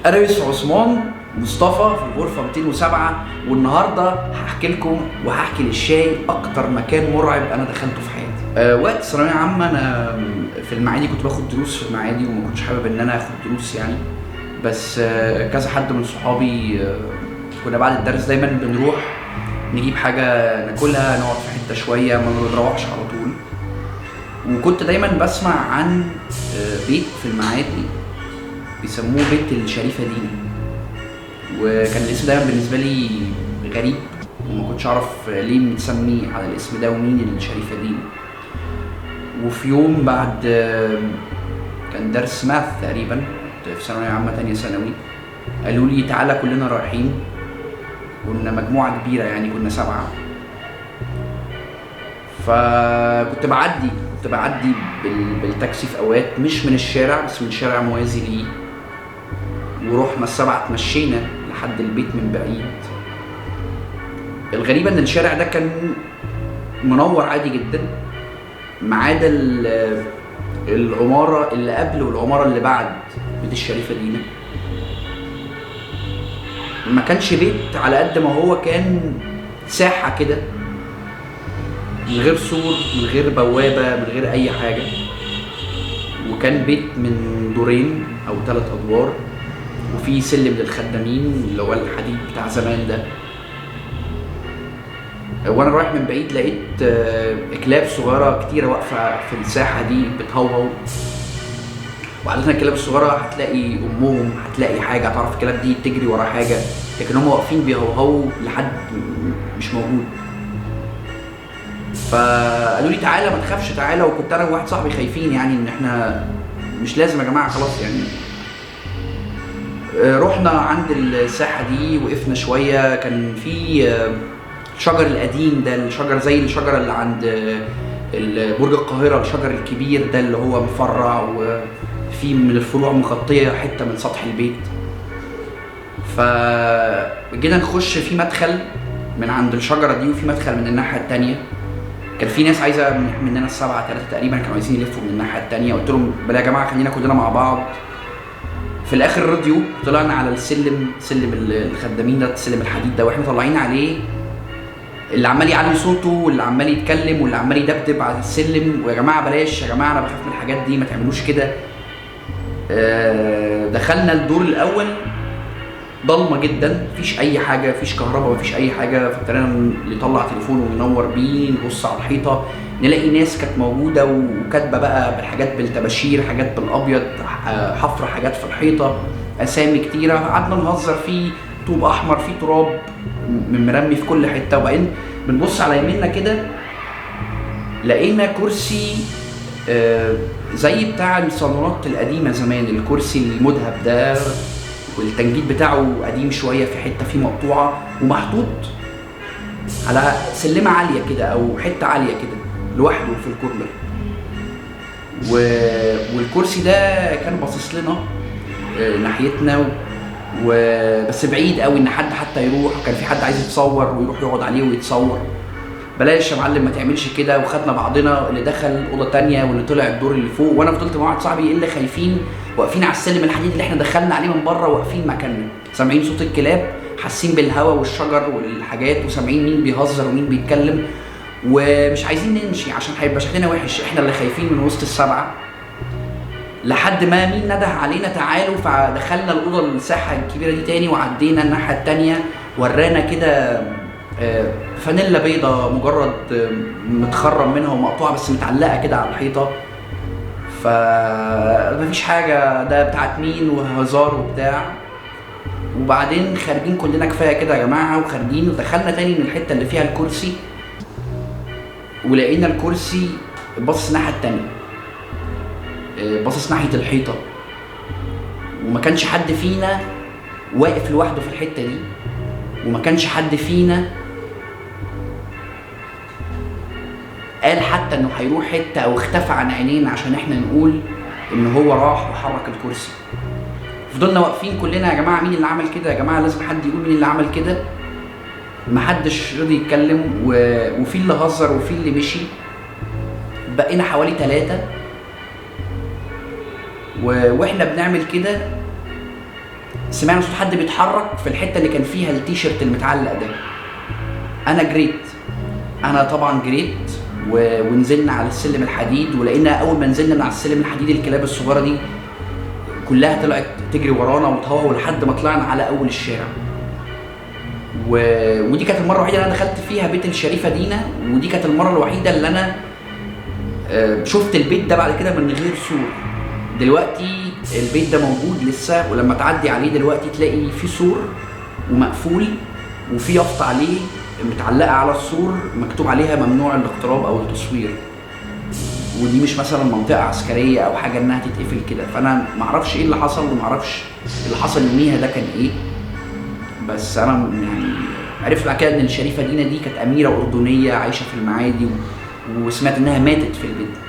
انا يوسف عثمان مصطفى في الغرفه 207، والنهارده هحكي لكم وهحكي للشاي اكتر مكان مرعب انا دخلته في حياتي. وقت الثانويه عامه انا في المعادي كنت باخد دروس في المعادي، وما كنتش حابب ان انا اخد دروس يعني، بس كذا حد من صحابي كنا بعد الدرس دايما بنروح نجيب حاجه ناكلها، نقعد في حته شويه، ما بنروحش على طول. وكنت دايما بسمع عن بيت في المعادي بيسموه بيت الشريفه دينا، وكان الاسم ده بالنسبه لي غريب وما كنتش اعرف ليه متسمي على الاسم ده ومين الشريفه دينا. وفي يوم بعد كان درس ماث تقريبا في ثانويه عامه تانية ثانوي، قالوا لي تعالى كلنا رايحين. كنا مجموعه كبيره يعني، كنا 7. فكنت بعدي بالتاكسي في اوقات مش من الشارع بس من شارع موازي ليه، ورحنا ال7 اتمشينا لحد البيت من بعيد. الغريبة ان الشارع ده كان منور عادي جدا، ما عدا العمارة اللي قبل والعمارة اللي بعد بيت الشريفة دينا. ما كانش بيت على قد ما هو كان ساحة كده، من غير سور، من غير بوابة، من غير اي حاجة. وكان بيت من دورين او 3 ادوار، وفي سلم للخدامين اللي هو الحديد بتاع زمان ده. وانا رايح من بعيد لقيت كلاب صغيره كتيره واقفه في الساحه دي بتهوهو. وعادة الكلاب الصغيره هتلاقي امهم، هتلاقي حاجه، هتعرف الكلاب دي تجري ورا حاجه، لكن هم واقفين بيهوهوا لحد مش موجود. فقالوا لي تعالى ما تخافش تعالى، وكنت انا وواحد صاحبي خايفين يعني ان احنا مش لازم يا جماعه خلاص يعني. رحنا عند الساحه دي، وقفنا شويه. كان في الشجر القديم ده، الشجر زي الشجره اللي عند برج القاهره، الشجر الكبير ده اللي هو مفرع وفي من الفروع مغطيه حته من سطح البيت. فجينا نخش في مدخل من عند الشجره دي، وفي مدخل من الناحيه الثانيه. كان في ناس عايزه مننا ال7 3 تقريبا كانوا عايزين يلفوا من الناحيه الثانيه. قلت لهم بلا يا جماعه خلينا كلنا مع بعض. في الاخر راديو، طلعنا على سلم الخدامين ده، السلم الحديد ده، واحنا طالعين عليه اللي عمال يعلي صوته واللي عمال يتكلم واللي عمال يدبدب على السلم. ويا جماعه بلاش يا جماعه، انا بخاف من الحاجات دي، ما تعملوش كده. دخلنا الدور الاول، ضلمه جدا، مفيش اي حاجه، مفيش كهرباء، مفيش اي حاجه. فابتدينا اللي يطلع تليفونه وينور بيه، نبص على الحيطه نلاقي ناس كانت موجوده وكاتبه بقى بالحاجات بالتباشير، حاجات بالابيض، حفر حاجات في الحيطه، اسامي كتيره. قعدنا نهزر فيه، طوب احمر، فيه تراب مرمي في كل حته. وبعدين بنبص على يميننا كده، لقينا كرسي زي بتاع الصالونات القديمه زمان، الكرسي المذهب ده والتنجيد بتاعه قديم شويه، في حته فيه مقطوعه، ومحطوط على سلمه عاليه كده او حته عاليه كده لوحده في الكورنر. والكرسي ده كان باصص لنا ناحيتنا، وبس بعيد قوي ان حد حتى يروح. وكان في حد عايز يتصور ويروح يقعد عليه ويتصور. بلاش يا معلم ما تعملش كده. وخدنا بعضنا، اللي دخل اوضه تانية واللي طلع الدور اللي فوق. وانا فضلت مع واحد صاحبي اللي خايفين، واقفين على السلم الحديد اللي احنا دخلنا عليه من بره، واقفين مكاننا سامعين صوت الكلاب، حاسين بالهواء والشجر والحاجات، وسامعين مين بيهزر ومين بيتكلم، ومش عايزين نمشي عشان هيبقى شكلنا وحش، احنا اللي خايفين من وسط ال7. لحد ما مين نده علينا تعالوا، فدخلنا الاوضه الساحه الكبيره دي تاني، وعدينا الناحيه التانيه. ورانا كده فانيلا بيضه مجرد متخرم منها ومقطوعه بس متعلقه كده على الحيطه. فمفيش حاجه، ده بتاعت مين، وهزار وبتاع. وبعدين خارجين كلنا، كفايه كده يا جماعه، وخارجين. ودخلنا تاني من الحته اللي فيها الكرسي، ولقينا الكرسي باصص الناحيه التانيه، باصص ناحيه الحيطه. وما كانش حد فينا واقف لوحده في الحته دي، وما كانش حد فينا قال حتى انه هيروح حته او اختفى عن عينينا عشان احنا نقول ان هو راح وحرك الكرسي. فضلنا واقفين كلنا، يا جماعه مين اللي عمل كده، يا جماعه لازم حد يقول مين اللي عمل كده. محدش رضي يتكلم، وفي اللي هزر وفي اللي مشي. بقينا حوالي 3. واحنا بنعمل كده سمعنا صوت حد بيتحرك في الحته اللي كان فيها التيشيرت المتعلق ده. انا جريت، انا طبعا جريت ونزلنا على السلم الحديد، ولقينا اول ما نزلنا من على السلم الحديد الكلاب الصغيره دي كلها طلعت تجري ورانا وتهوهو لحد ما طلعنا على اول الشارع. ودي كانت المره الوحيده اللي انا دخلت فيها بيت الشريفه دينا، ودي كانت المره الوحيده اللي انا شفت البيت ده بعد كده من غير سور. دلوقتي البيت ده موجود لسه، ولما تعدي عليه دلوقتي تلاقي في سور ومقفول وفي يافطه عليه متعلقه على السور مكتوب عليها ممنوع الاقتراب او التصوير. ودي مش مثلا منطقه عسكريه او حاجه انها تتقفل كده. فانا معرفش ايه اللي حصل ومعرفش اللي حصل يوميها ده كان ايه، بس انا يعني عرفت بعد كده ان الشريفه دينا دي كانت اميره اردنيه عايشه في المعادي، وسمعت انها ماتت في البيت.